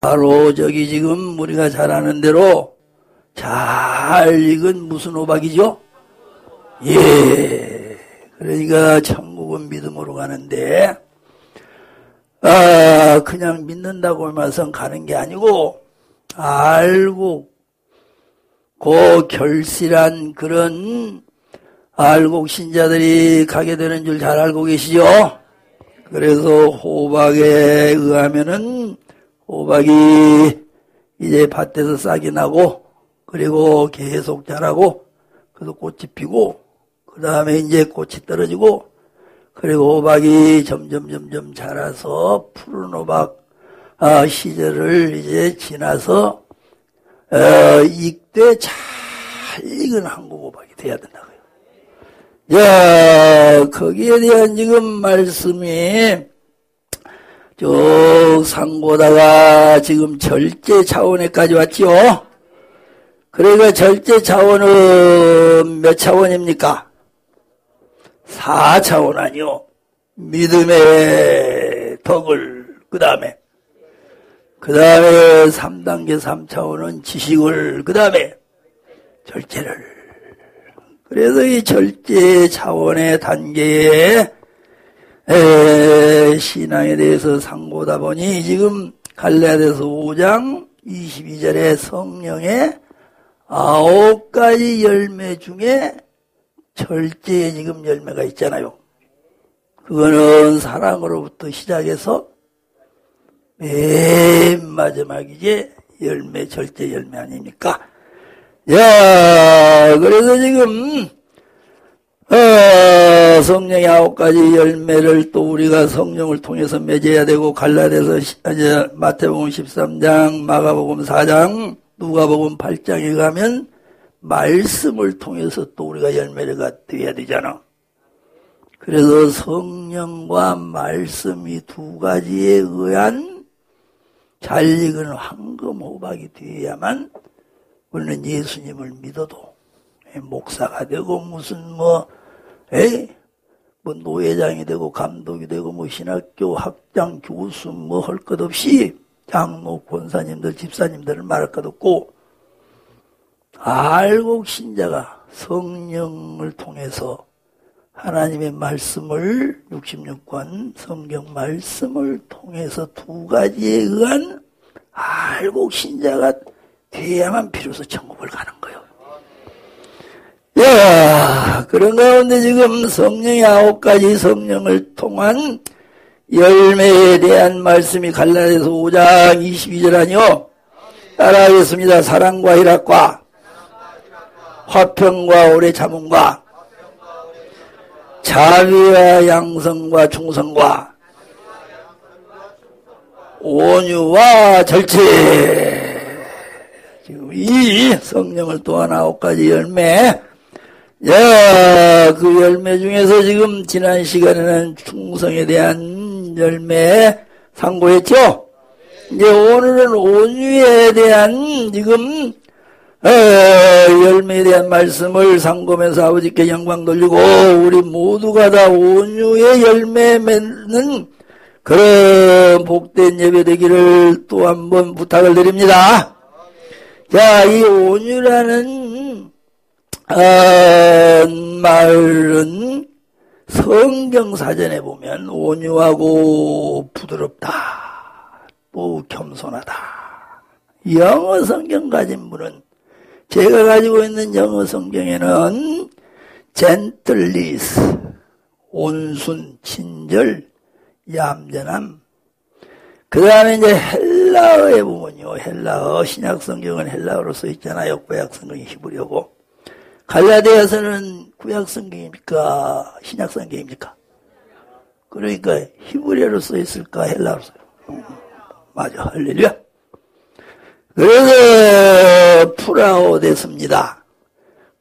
바로 저기 지금 우리가 잘 아는 대로 잘 익은 무슨 호박이죠? 예. 그러니까 천국은 믿음으로 가는데, 그냥 믿는다고 하면서 가는 게 아니고, 알고, 결실한 그런 알곡 신자들이 가게 되는 줄 잘 알고 계시죠? 그래서 호박에 의하면은 호박이 이제 밭에서 싹이 나고 그리고 계속 자라고 그래서 꽃이 피고 그 다음에 이제 꽃이 떨어지고 그리고 호박이 점점 자라서 푸른 호박 시절을 이제 지나서 익되 잘 익은 한국 호박이 돼야 된다고요. 야, 거기에 대한 지금 말씀이 쭉 상고다가 지금 절제 차원에까지 왔죠. 그러니까 절제 차원은 몇 차원입니까? 4차원 아니요. 믿음의 덕을 그 다음에 3단계 3차원은 지식을 그 다음에 절제를. 그래서 이 절제 차원의 단계에 신앙에 대해서 상고다 보니 지금 갈라디아서 5장 22절에 성령의 9가지 열매 중에 절제의 지금 열매가 있잖아요. 그거는 사랑으로부터 시작해서 맨 마지막이지 절제 열매 아닙니까? 야, 그래서 지금 성령의 9가지 열매를 또 우리가 성령을 통해서 맺어야 되고 갈라디아서 마태복음 13장, 마가복음 4장, 누가복음 8장에 가면 말씀을 통해서 또 우리가 열매가 되어야 되잖아. 그래서 성령과 말씀이 두 가지에 의한 잘 익은 황금 호박이 되어야만 우리는 예수님을 믿어도 목사가 되고 무슨 노회장이 되고 감독이 되고 신학교 학장 교수 할 것 없이 장로 권사님들 집사님들을 말할 것 없고 알곡 신자가 성령을 통해서 하나님의 말씀을 66권 성경 말씀을 통해서 두 가지에 의한 알곡 신자가 돼야만 비로소 천국을 가는 거예요. 야, 그런 가운데 지금 성령의 9가지 성령을 통한 열매에 대한 말씀이 갈라디아서 5장 22절 아니요? 따라하겠습니다. 사랑과 희락과 화평과 오래 참음과 자비와 양성과 충성과 온유와 절제. 지금 이 성령을 또한 9가지 열매, 그 열매 중에서 지금 지난 시간에는 충성에 대한 열매 상고했죠? 이제 오늘은 온유에 대한 지금, 열매에 대한 말씀을 상고면서 아버지께 영광 돌리고, 우리 모두가 다 온유의 열매 맺는 그런 복된 예배 되기를 또 한번 부탁을 드립니다. 자, 이 온유라는 말은 성경사전에 보면 온유하고 부드럽다, 또 겸손하다. 영어 성경 가진 분은 제가 가지고 있는 영어 성경에는 gentleness, 온순, 친절, 얌전함. 그 다음에 이제 헬라어에 보면요. 헬라어, 신약성경은 헬라어로 써 있잖아요. 구약성경이 히브리어고. 갈라디아서는 구약성경입니까? 신약성경입니까? 그러니까 히브리어로 써 있을까? 헬라어로 써 있을까? 맞아. 할렐루야. 그래서 프라오 됐습니다.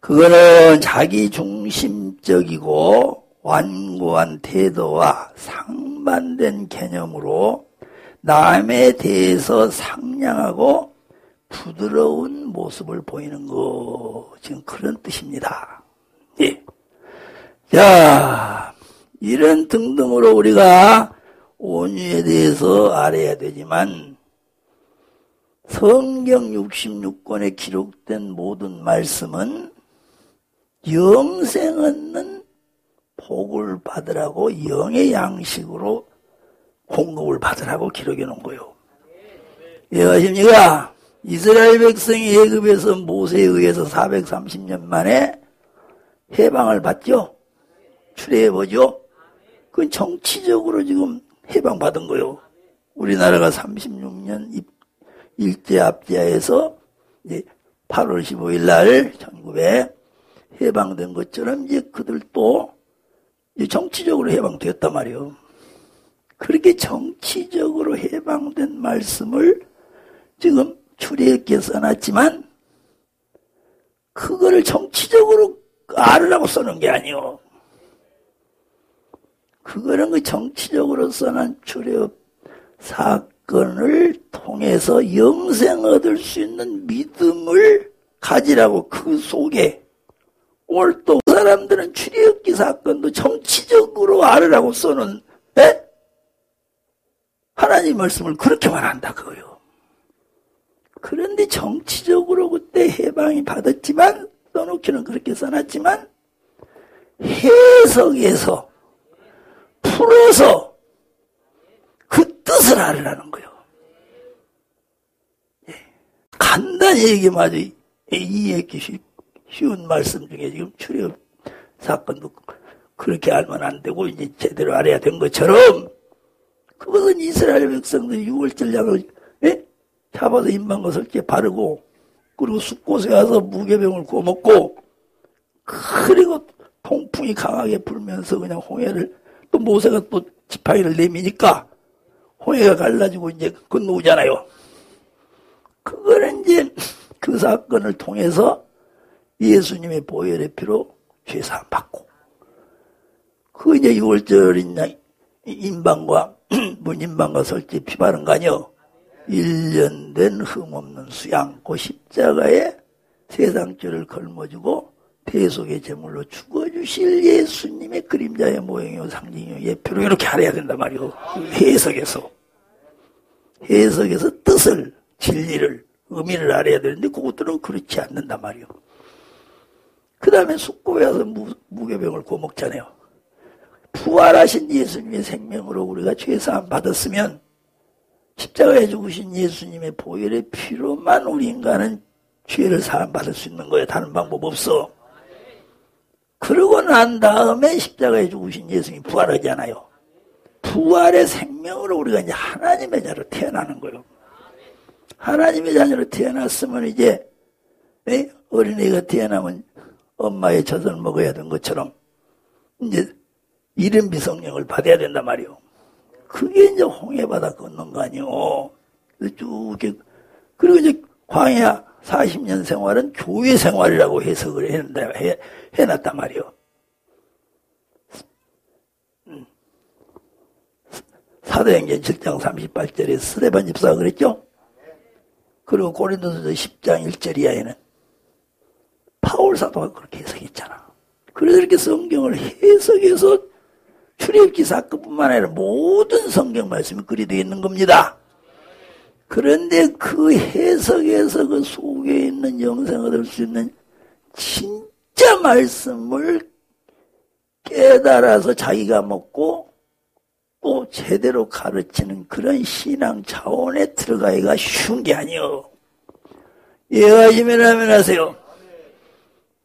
그거는 자기 중심적이고 완고한 태도와 상반된 개념으로 남에 대해서 상냥하고 부드러운 모습을 보이는 거, 지금 그런 뜻입니다. 예. 자, 이런 등등으로 우리가 온유에 대해서 알아야 되지만, 성경 66권에 기록된 모든 말씀은 영생 얻는 복을 받으라고 영의 양식으로 공급을 받으라고 기록해 놓은 거예요. 이해하십니까? 이스라엘 백성이 애굽에서 모세에 의해서 430년 만에 해방을 받죠? 출애해보죠? 그건 정치적으로 지금 해방받은 거예요. 우리나라가 36년 일제압제하에서 이제 8월 15일 날 1900에 해방된 것처럼 이제 그들도 이제 정치적으로 해방되었단 말이에요. 그렇게 정치적으로 해방된 말씀을 지금 출애굽기에 써놨지만 그거를 정치적으로 알으라고 써놓은 게 아니에요. 그거는 그 정치적으로 써난 출애굽 사건을 통해서 영생 얻을 수 있는 믿음을 가지라고 그 속에 오늘 또 사람들은 출애굽기 사건도 정치적으로 알으라고 써놓은 하나님 말씀을 그렇게만 한다 그거요. 그런데 정치적으로 그때 해방이 받았지만 써놓기는 그렇게 써놨지만 해석에서 풀어서 그 뜻을 알으라는 거예요. 예. 간단히 얘기마저 이해하기 쉬운 말씀 중에 지금 출애굽 사건도 그렇게 알면 안 되고 이제 제대로 알아야 된 것처럼 그것은 이스라엘 백성들이 6월절 약을 잡아서 임방과 설기에 바르고 그리고 숫곳에 가서 무교병을 구워 먹고 그리고 통풍이 강하게 불면서 그냥 홍해를 또 모세가 또 지팡이를 내미니까 홍해가 갈라지고 이제 건너오잖아요. 그거는 이제 그 사건을 통해서 예수님의 보혈의 피로 죄사함 받고 그 이제 6월절 임방과 문임방과 설지 피 바른 거 아니요. 1년 된 흠없는 수양 그 십자가에 세상죄를 걸머주고 대속의 제물로 죽어주실 예수님의 그림자의 모형이요 상징이요 예표로 이렇게 알아야 된단 말이요. 해석에서 뜻을 진리를 의미를 알아야 되는데 그것들은 그렇지 않는단 말이요. 그 다음에 숫고에 와서 무교병을 구워 먹잖아요. 부활하신 예수님의 생명으로 우리가 죄사함 받았으면 십자가에 죽으신 예수님의 보혈의 피로만 우리 인간은 죄를 사함 받을 수 있는 거예요. 다른 방법 없어. 그러고 난 다음에 십자가에 죽으신 예수님이 부활하잖아요. 부활의 생명으로 우리가 이제 하나님의 자로 태어나는 거예요. 하나님의 자녀로 태어났으면 이제 어린애가 태어나면 엄마의 젖을 먹어야 되는 것처럼 이제 이른비 성령을 받아야 된단 말이에요. 그게 이제 홍해바다 걷는 거 아니요. 쭉 그리고 이제 광야 40년 생활은 교회 생활이라고 해석을 해놨단 말이에요. 사도행전 7장 38절에 스데반 집사가 그랬죠. 그리고 고린도서 10장 1절 이하에는 바울 사도가 그렇게 해석했잖아. 그래서 이렇게 성경을 해석해서 출애굽기 사건뿐만 아니라 모든 성경 말씀이 그리 되어 있는 겁니다. 그런데 그 해석에서 그 속에 있는 영생을 얻을 수 있는 진짜 말씀을 깨달아서 자기가 먹고 또 제대로 가르치는 그런 신앙 차원에 들어가기가 쉬운 게 아니요. 이해하시면 하면 하세요.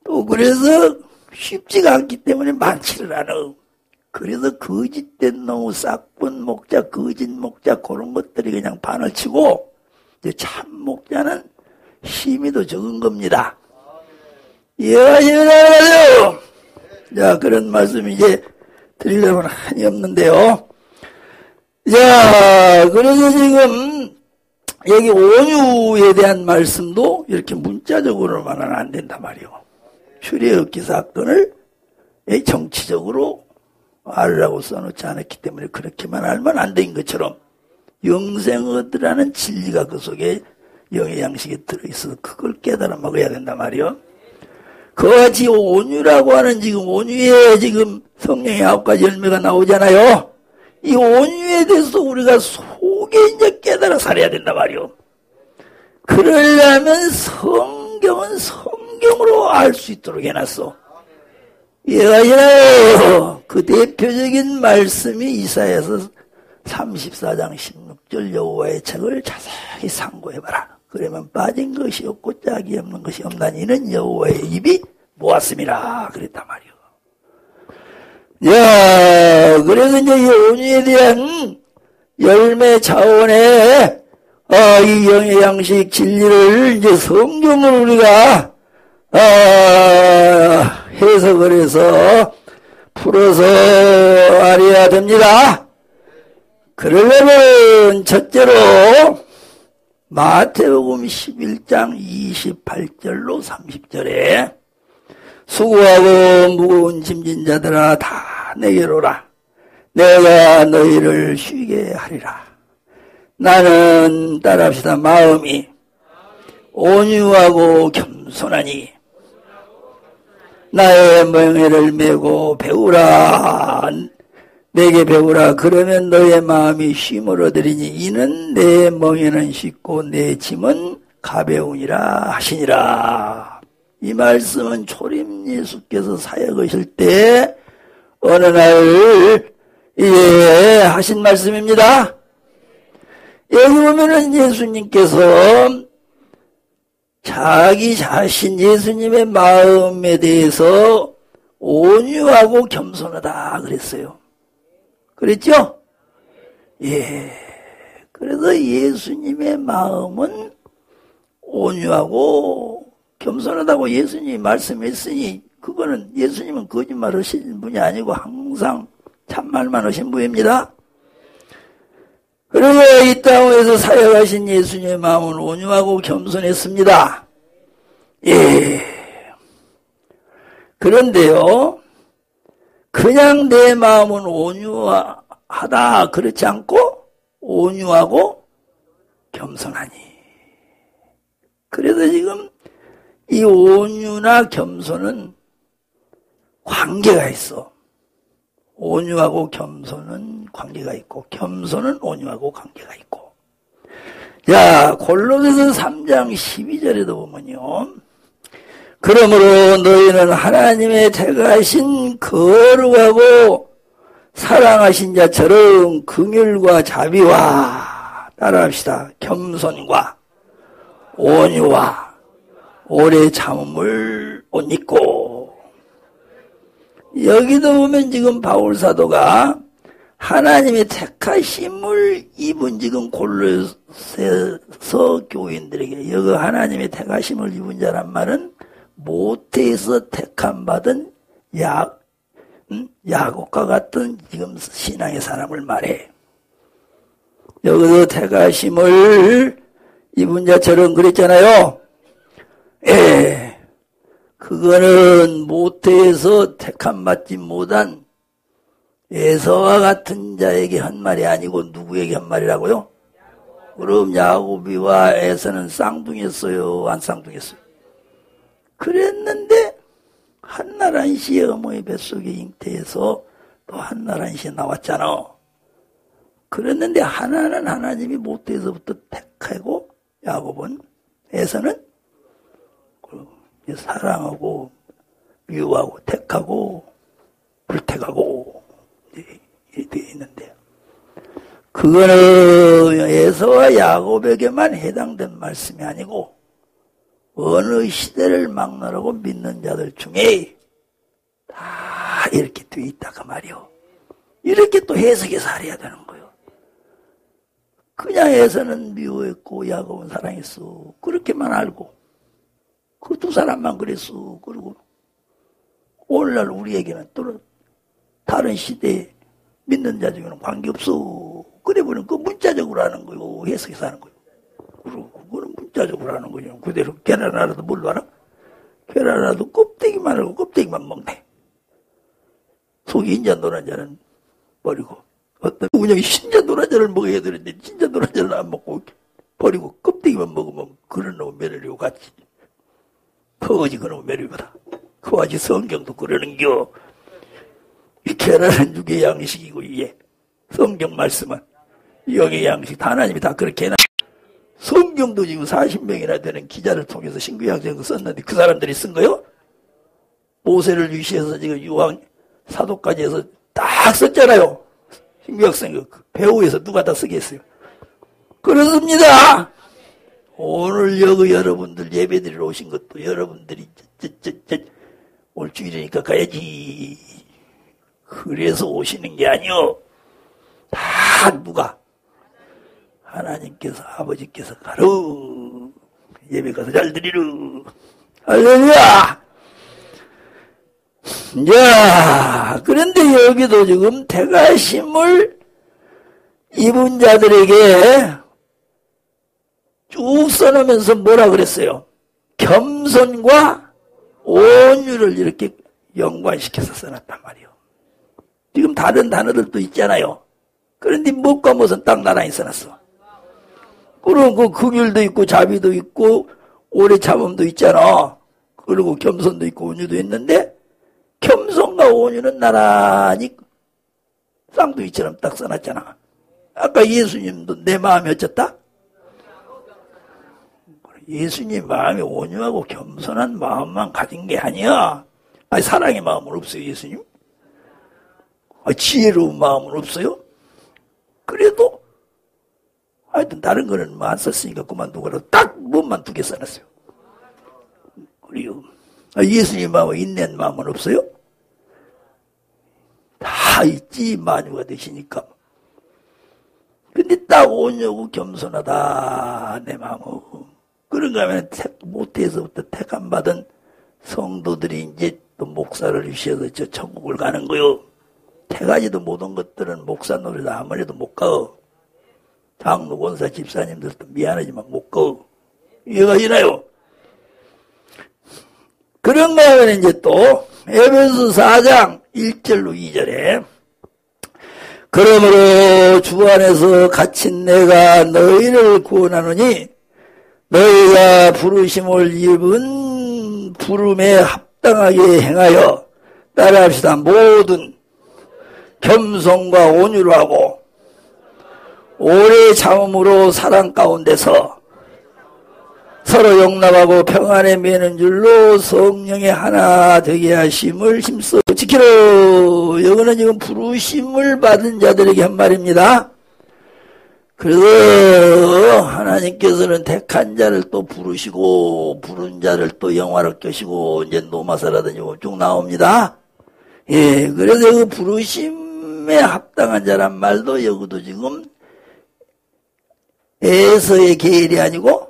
또 그래서 쉽지가 않기 때문에 많지를 않아. 그래서 거짓된 놈의 싹본 목자, 거짓 목자 그런 것들이 그냥 반을 치고 이제 참 목자는 힘이 더 적은 겁니다. 이해하시면 하세요. 자, 그런 말씀 이제 드리려면 한이 없는데요. 자, 그래서 지금 여기 온유에 대한 말씀도 이렇게 문자적으로만은 안 된단 말이에요. 출애굽기 사건을 정치적으로 알라고 써놓지 않았기 때문에 그렇게만 알면 안 된 것처럼 영생 얻으라는 진리가 그 속에 영의 양식에 들어있어서 그걸 깨달아 먹어야 된단 말이에요. 그같이 온유라고 하는 지금 온유에 지금 성령의 9가지 열매가 나오잖아요. 이 온유에 대해서 우리가 속에 이제 깨달아 살아야 된단 말이에요. 그러려면 성경은 성경으로 알 수 있도록 해놨어. 이해가시나요? 그 대표적인 말씀이 이사야서 34장 16절 여호와의 책을 자세히 상고해봐라. 그러면 빠진 것이 없고 짝이 없는 것이 없나니 이는 여호와의 입이 모았습니다. 그랬단 말이요. 야, 그래서 이제 이 온유에 대한 열매 차원의 이 영의 양식 진리를 이제 성경으로 우리가 해석을 해서 풀어서 알아야 됩니다. 그러려면 첫째로 마태복음 11장 28절로 30절에 수고하고 무거운 짐진 자들아 다 내게로 오라. 내가 너희를 쉬게 하리라. 나는 따라합시다. 마음이 온유하고 겸손하니 나의 멍에를 메고 배우라. 내게 배우라. 그러면 너의 마음이 쉼을 얻으리니 이는 내 멍에는 쉽고 내 짐은 가벼우니라 하시니라. 이 말씀은 초림 예수께서 사역하실 때 어느 날 하신 말씀입니다. 여기 보면은 예수님께서 자기 자신 예수님의 마음에 대해서 온유하고 겸손하다 그랬어요. 그랬죠? 예. 그래서 예수님의 마음은 온유하고 겸손하다고 예수님이 말씀했으니 그거는 예수님은 거짓말 하시는 분이 아니고 항상 참말만 하신 분입니다. 그리고 이 땅에서 사역하신 예수님의 마음은 온유하고 겸손했습니다. 예. 그런데요, 그냥 내 마음은 온유하다 그렇지 않고 온유하고 겸손하니. 그래서 지금 이 온유나 겸손은 관계가 있어. 온유하고 겸손은 관계가 있고 겸손은 온유하고 관계가 있고. 자, 골로새서 3장 12절에도 보면요. 그러므로 너희는 하나님의 택하신 거룩하고 사랑하신 자처럼 긍휼과 자비와 따라합시다. 겸손과 온유와 오래 참음을 옷 입고. 여기도 보면 지금 바울 사도가 하나님의 택하심을 입은 지금 골로새서 교인들에게 여기 하나님의 택하심을 입은 자란 말은 모태에서 택함 받은 야곱과 같은 지금 신앙의 사람을 말해. 여기서 택하심을 입은 자처럼 그랬잖아요. 예. 그거는 모태에서 택함 받지 못한 에서와 같은 자에게 한 말이 아니고 누구에게 한 말이라고요? 그럼 야곱이와 에서는 쌍둥이였어요? 안 쌍둥이였어요? 그랬는데 한나란 씨의 어머니 뱃속에 잉태해서 또 한나란 씨 나왔잖아. 그랬는데 하나는 하나님이 모태에서부터 택하고 야곱은 에서는 사랑하고 미워하고 택하고 불택하고 이렇게 되어 있는데 그거는 에서와 야곱에게만 해당된 말씀이 아니고 어느 시대를 막론하고 믿는 자들 중에 다 이렇게 되어 있다 그 말이요. 이렇게 또 해석해서 알아야 되는 거예요. 그냥 에서는 미워했고 야곱은 사랑했어. 그렇게만 알고 그 두 사람만 그랬어. 그리고 오늘날 우리에게는 또 다른 시대에 믿는 자 중에는 관계없어. 그래버리면 그 문자적으로 하는 거요. 해석해서 하는 거요. 그리고 그거는 문자적으로 하는 거죠. 그대로 계란 하나도 뭘로 알아? 계란 하나도 껍데기만 하고 껍데기만 먹네. 속이 인자 노란자는 버리고 어떤 운영이 신자 노란자를 먹어야 되는데 진짜 노란자를 안 먹고 버리고 껍데기만 먹으면 그런 놈 매력이고 같이 거지 그놈 매력이다. 그와 같이 성경도 그러는겨. 이 계란은 육의 양식이고 이게 성경 말씀은 영의 양식. 하나님이 다 그렇게 해놔. 성경도 지금 40명이나 되는 기자를 통해서 신구약성을 썼는데 그 사람들이 쓴 거요? 모세를 유시해서 지금 유황 사도까지 해서 딱 썼잖아요. 신구약성 배후에서 누가 다 쓰겠어요? 그렇습니다. 오늘 여기 여러분들 예배드리러 오신 것도 여러분들이 올 주일이니까 가야지. 그래서 오시는 게 아니요. 다 누가? 하나님께서 아버지께서 가루 예배 가서 잘 드리루. 할렐루야. 자, 그런데 여기도 지금 태가심을 입은 자들에게 쭉 써놓으면서 뭐라 그랬어요? 겸손과 온유를 이렇게 연관시켜서 써놨단 말이에요. 지금 다른 단어들도 있잖아요. 그런데 못과 못은 딱 나란히 써놨어. 그리고 그 긍휼도 있고 자비도 있고 오래 참음도 있잖아. 그리고 겸손도 있고 온유도 있는데 겸손과 온유는 나란히 쌍둥이처럼 딱 써놨잖아. 아까 예수님도 내 마음이 어쩌다? 예수님 마음이 온유하고 겸손한 마음만 가진 게 아니야. 아니 사랑의 마음은 없어요 예수님? 지혜로운 마음은 없어요? 그래도 하여튼 다른 거는 뭐 안 썼으니까 그만두고 딱 뭐만 두 개 써놨어요. 그리고 예수님 마음은 인내한 마음은 없어요? 다 있지 만유가 되시니까. 근데 딱 온유하고 겸손하다 내 마음은. 그런가 하면 모태에서부터 택함받은 성도들이 이제 또 목사를 위시해서 저 천국을 가는 거요. 태가지도 모든 것들은 목사 노릇을 아무래도 못 가. 장로, 권사, 집사님들도 미안하지만 못 가. 이해가 되나요? 그런가 하면 이제 또 에베소 4장 1절로 2절에 그러므로 주 안에서 갇힌 내가 너희를 구원하노니 너희가 부르심을 입은 부름에 합당하게 행하여 따라합시다. 모든 겸손과 온유로 하고 오래 참음으로 사랑 가운데서 서로 용납하고 평안에 매는 줄로 성령의 하나 되게 하심을 힘써 지키라. 여기는 지금 부르심을 받은 자들에게 한 말입니다. 그래서 하나님께서는 택한 자를 또 부르시고 부른 자를 또 영화롭게 하시고 이제 노마사라든지 쭉 나옵니다. 예, 그래서 그 부르심에 합당한 자란 말도 여기도 지금 에서의 계열이 아니고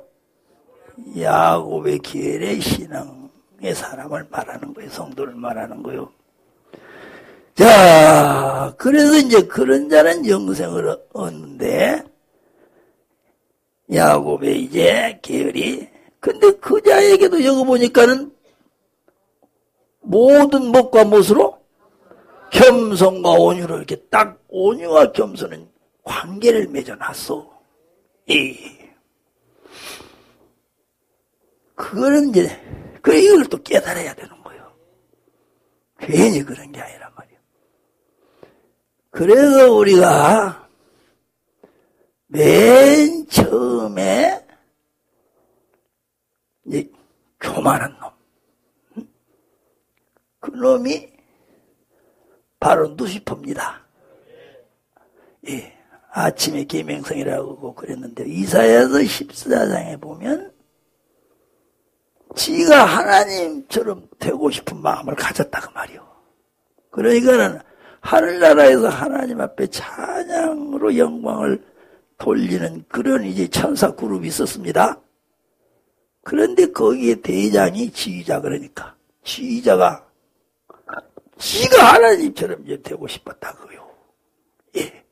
야곱의 계열의 신앙의 사람을 말하는 거예요. 성도를 말하는 거예요. 자, 그래서 이제 그런 자는 영생을 얻는데 야곱의 이제 계열이 근데 그 자에게도 여기 보니까는 모든 못과 못으로 겸손과 온유로 이렇게 딱 온유와 겸손은 관계를 맺어놨어. 그거는 이제 이걸 또 깨달아야 되는 거예요. 괜히 그런 게 아니란 말이에요. 그래서 우리가 맨 처음에 이제 교만한 놈, 그 놈이 바로 누시퍼입니다. 예, 아침에 계명성이라고 그랬는데 이사야서 14장에 보면 지가 하나님처럼 되고 싶은 마음을 가졌다 그 말이요. 그러니까는 하늘나라에서 하나님 앞에 찬양으로 영광을 돌리는 그런 이제 천사 그룹이 있었습니다. 그런데 거기에 대장이 지휘자 그러니까 지휘자가 지가 하나님처럼 이제 되고 싶었다고요. 예.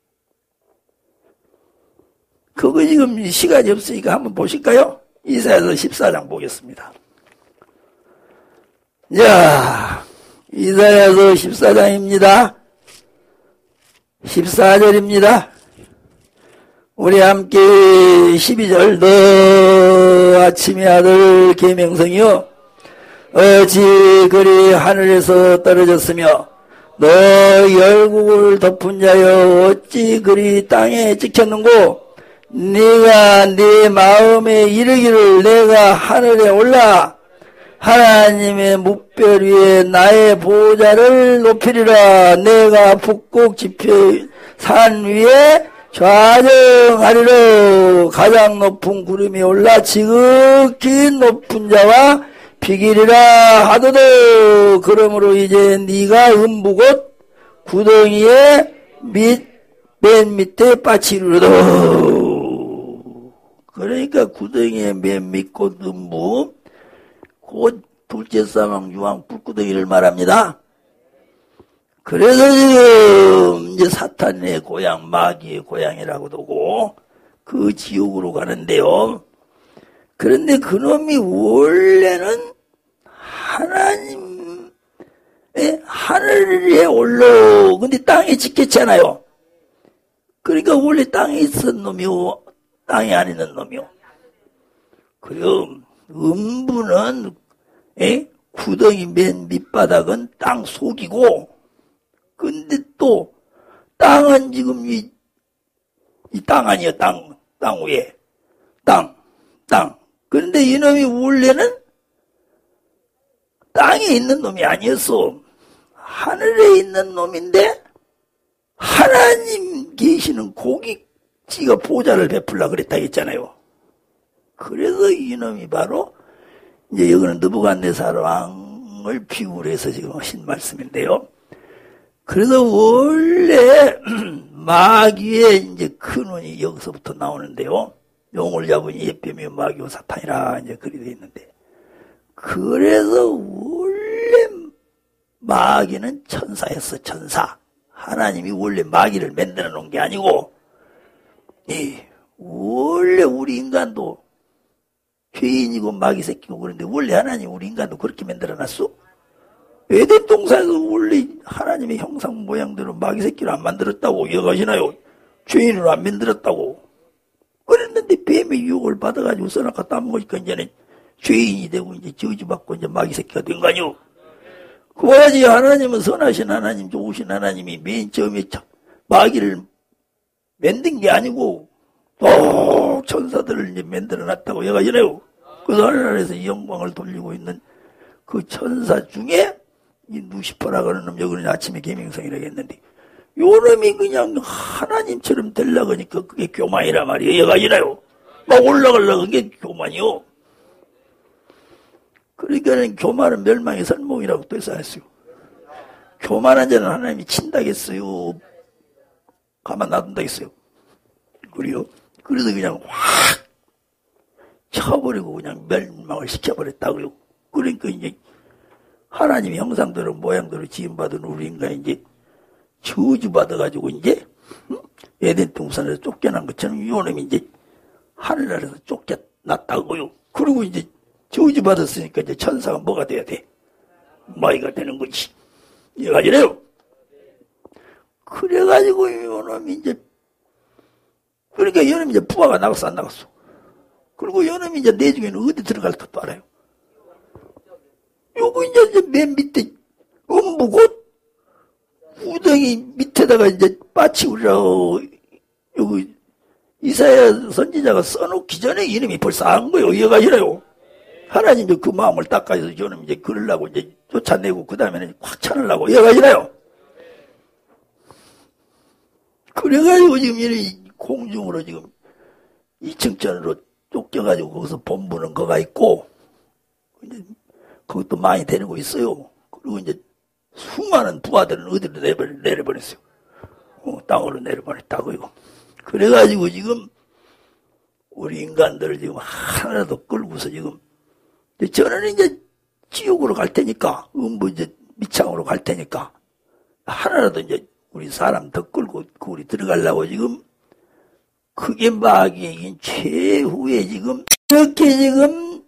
그거 지금 시간이 없으니까 한번 보실까요? 이사야서 14장 보겠습니다. 자, 이사야서 14장입니다. 14절입니다. 우리 함께 12절 너 아침의 아들 계명성이여 어찌 그리 하늘에서 떨어졌으며 너 열국을 덮은 자여 어찌 그리 땅에 찍혔는고 네가 네 마음에 이르기를 내가 하늘에 올라 하나님의 묵별 위에 나의 보좌를 높이리라. 내가 북극 지표 산 위에 좌정하리라. 가장 높은 구름이 올라 지극히 높은 자와 비기리라 하도다. 그러므로 이제 네가 음부 곧 구덩이에 맨 밑에 빠치리로다. 그러니까 구덩이에 맨 밑 곧 음부 곧 둘째 사망 유황 불구덩이를 말합니다. 그래서 지금 이제 사탄의 고향 마귀의 고향이라고도 하고 그 지옥으로 가는데요. 그런데 그놈이 원래는 하나님의 하늘에 올라 근데 땅에 지켰잖아요. 그러니까 원래 땅에 있었던 놈이요 땅에 안 있는 놈이요. 그럼 음부는 구덩이 맨 밑바닥은 땅 속이고 근데 또 땅은 지금 이 땅 아니에요. 땅 위에 땅 그런데 이놈이 원래는 땅에 있는 놈이 아니었어. 하늘에 있는 놈인데 하나님 계시는 고깃지가 보좌를 베풀라 그랬다 했잖아요. 그래서 이놈이 바로 이제 여기는 느부갓네살 왕을 비유를 해서 지금 하신 말씀인데요. 그래서 원래 마귀의 이제 근원이 여기서부터 나오는데요. 용을 잡은 옛뱀이 마귀와 사탄이라 이제 그리 되어 있는데, 그래서 원래 마귀는 천사였어. 천사. 하나님이 원래 마귀를 만들어 놓은 게 아니고, 원래 우리 인간도 죄인이고 마귀 새끼고 그런데 원래 하나님 우리 인간도 그렇게 만들어 놨어? 에덴 동산에서 원래 하나님의 형상 모양대로 마귀 새끼를 안 만들었다고 이해가시나요? 죄인을 안 만들었다고. 그랬는데 뱀의 유혹을 받아가지고 써놨다 따먹으니까 이제는 죄인이 되고 이제 저주받고 이제 마귀 새끼가 된 거 아니오? 그래야지 하나님은 선하신 하나님, 좋으신 하나님이 맨 처음에 마귀를 만든 게 아니고 또 천사들을 이제 만들어 놨다고 이해가시나요? 그래서 하늘에서 이 영광을 돌리고 있는 그 천사 중에 이 누시퍼라고 하는 놈, 여기는 아침에 계명성이라고 했는데, 요 놈이 그냥 하나님처럼 되려고 하니까 그게 교만이라 말이에요. 이해가시나요? 막 올라가려고 그게 교만이요. 그러니까는 교만은 멸망의 선봉이라고 또 해서 했어요. 교만한 자는 하나님이 친다겠어요. 가만 놔둔다겠어요. 그래요? 그래서 그냥 확 쳐버리고 그냥 멸망을 시켜버렸다고요. 그러니까 이제 하나님의 형상대로 모양대로 지음받은 우리 인간이 이제 저주받아가지고 이제 에덴 동산에서 쫓겨난 것처럼 이 놈이 이제 하늘나라에서 쫓겨났다고요. 그리고 이제 저주받았으니까 이제 천사가 뭐가 돼야 돼? 마귀가 되는 거지. 얘가 이래요. 그래가지고 이 놈이 이제, 그러니까 이 놈이 이제 부하가 나갔어, 안 나갔어? 그리고 이 놈이 이제 내중에는 어디 들어갈 것도 알아요. 요거 이제 맨 밑에 음부 곧 구덩이 밑에다가 이제 빠치우라고 여기 이사야 선지자가 써놓기 전에 이놈이 벌써 한 거예요. 이해가시나요? 하나님이 그 마음을 닦아서 저놈 이제 그러려고 이제 쫓아내고 그 다음에는 확 차느라고. 이해가시나요? 그래가지고 지금 이 공중으로 지금 2층전으로 쫓겨가지고 거기서 본부는 거가 있고 이제 그것도 많이 데리고 있어요. 그리고 이제 수많은 부하들은 어디로 내려버렸어요. 땅으로 내려버렸다고요. 그래가지고 지금 우리 인간들을 지금 하나라도 끌고서 지금 저는 이제 지옥으로 갈 테니까 음부 이제 미창으로 갈 테니까 하나라도 이제 우리 사람 더 끌고 우리 들어가려고 지금 그게 마귀의 최후의 지금 이렇게 지금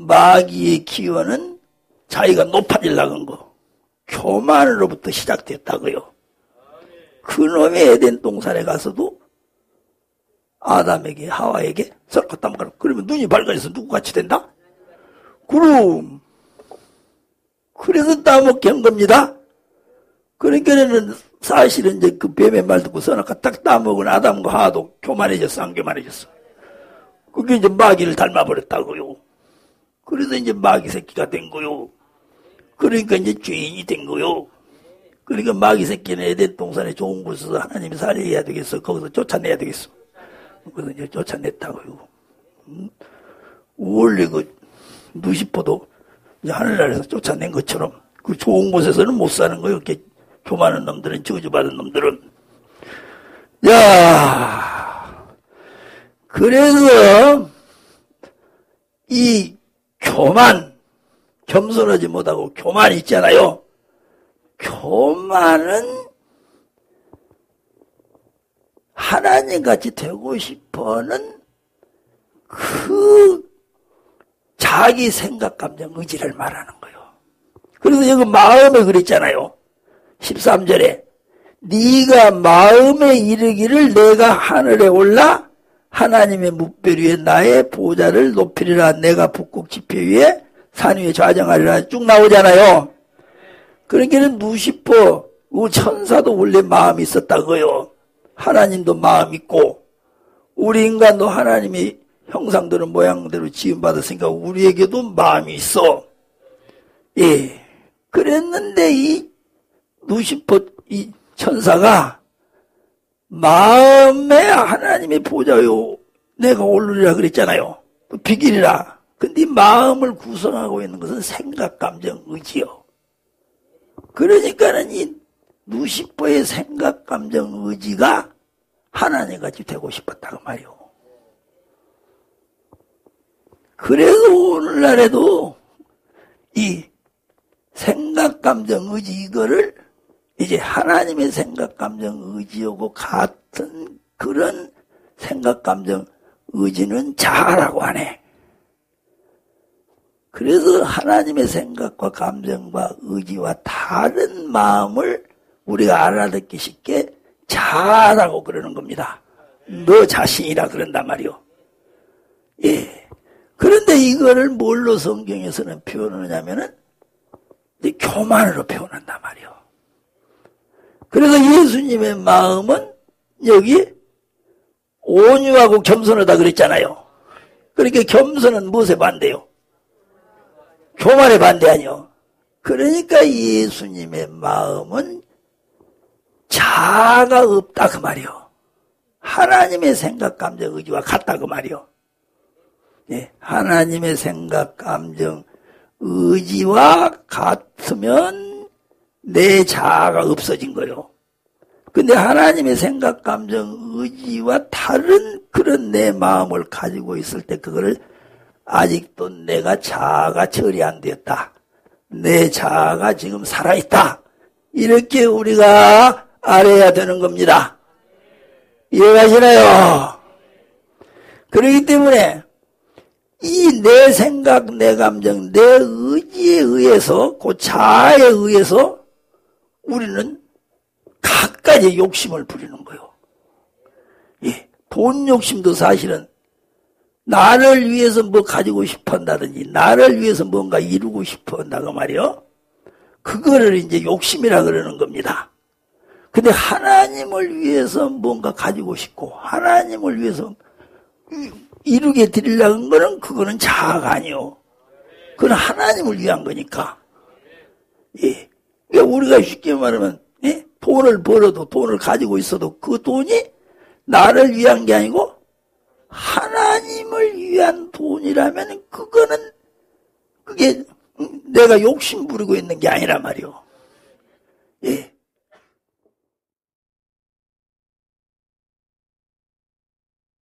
마귀의 기원은 자기가 높아지려고 한 거. 교만으로부터 시작됐다고요. 그놈의 에덴 동산에 가서도 아담에게 하와에게 썰고 따먹으라. 그러면 눈이 밝아져서 누구같이 된다? 그래서 따먹게 한 겁니다. 그러니까는 사실은 이제 그 뱀의 말 듣고 선악과 딱 따먹은 아담과 하와도 교만해졌어, 안 교만해졌어? 그게 이제 마귀를 닮아버렸다고요. 그래서 이제 마귀 새끼가 된 거요. 그러니까 이제 죄인이 된 거요. 그러니까 마귀 새끼는 에덴 동산에 좋은 곳에서 하나님이 살해해야 되겠어. 거기서 쫓아내야 되겠어. 그래서 이제 쫓아냈다고요. 원래 그 누시퍼도 이제 하늘나라에서 쫓아낸 것처럼 그 좋은 곳에서는 못 사는 거예요. 이렇게 교만한 놈들은, 저주받은 놈들은. 야, 그래서 이 교만, 겸손하지 못하고 교만 있잖아요. 교만은 하나님같이 되고 싶어하는 그 자기 생각, 감정, 의지를 말하는 거예요. 그래서 여기 마음에 그랬잖아요. 13절에 네가 마음에 이르기를 내가 하늘에 올라 하나님의 묵별 위에 나의 보좌를 높이리라. 내가 북극 지폐 위에 산 위에 좌정하리라. 쭉 나오잖아요. 그러니까 누시퍼 천사도 원래 마음이 있었다고요. 하나님도 마음 있고 우리 인간도 하나님이 형상대로 모양대로 지음받았으니까 우리에게도 마음이 있어. 예. 그랬는데 이 누시퍼 이 천사가 마음에 하나님의 보좌요 내가 오르리라 그랬잖아요. 비기리라. 근데 마음을 구성하고 있는 것은 생각, 감정, 의지요. 그러니까는 이 누시퍼의 생각, 감정, 의지가 하나님같이 되고 싶었다고 말이요. 그래서 오늘날에도 이 생각, 감정, 의지 이거를 이제 하나님의 생각, 감정, 의지하고 같은 그런 생각, 감정, 의지는 자아라고 하네. 그래서 하나님의 생각과 감정과 의지와 다른 마음을 우리가 알아듣기 쉽게 자아라고 그러는 겁니다. 너 자신이라 그런단 말이요. 예. 그런데 이거를 뭘로 성경에서는 표현하냐면은 교만으로 표현한단 말이요. 그래서 예수님의 마음은 여기 온유하고 겸손하다 그랬잖아요. 그러니까 겸손은 무엇에 반대요? 교만에 반대 아니요. 그러니까 예수님의 마음은 자아가 없다 그 말이요. 하나님의 생각, 감정, 의지와 같다 그 말이요. 예, 하나님의 생각, 감정, 의지와 같으면 내 자아가 없어진 거요. 근데 하나님의 생각, 감정, 의지와 다른 그런 내 마음을 가지고 있을 때 그거를 아직도 내가 자아가 처리 안 되었다. 내 자아가 지금 살아있다. 이렇게 우리가 알아야 되는 겁니다. 이해가시나요? 그렇기 때문에 이 내 생각, 내 감정, 내 의지에 의해서 그 자아에 의해서 우리는 갖가지 욕심을 부리는 거예요. 예, 돈 욕심도 사실은 나를 위해서 뭐 가지고 싶어 한다든지 나를 위해서 뭔가 이루고 싶어 한다고 말이요. 그거를 이제 욕심이라 그러는 겁니다. 근데 하나님을 위해서 뭔가 가지고 싶고 하나님을 위해서 이루게 드리려는 거는 그거는 자아가 아니요. 그건 하나님을 위한 거니까. 예. 그러니까 우리가 쉽게 말하면 예? 돈을 벌어도 돈을 가지고 있어도 그 돈이 나를 위한 게 아니고 하나님을 위한 돈이라면 그거는 그게 내가 욕심 부리고 있는 게 아니란 말이요.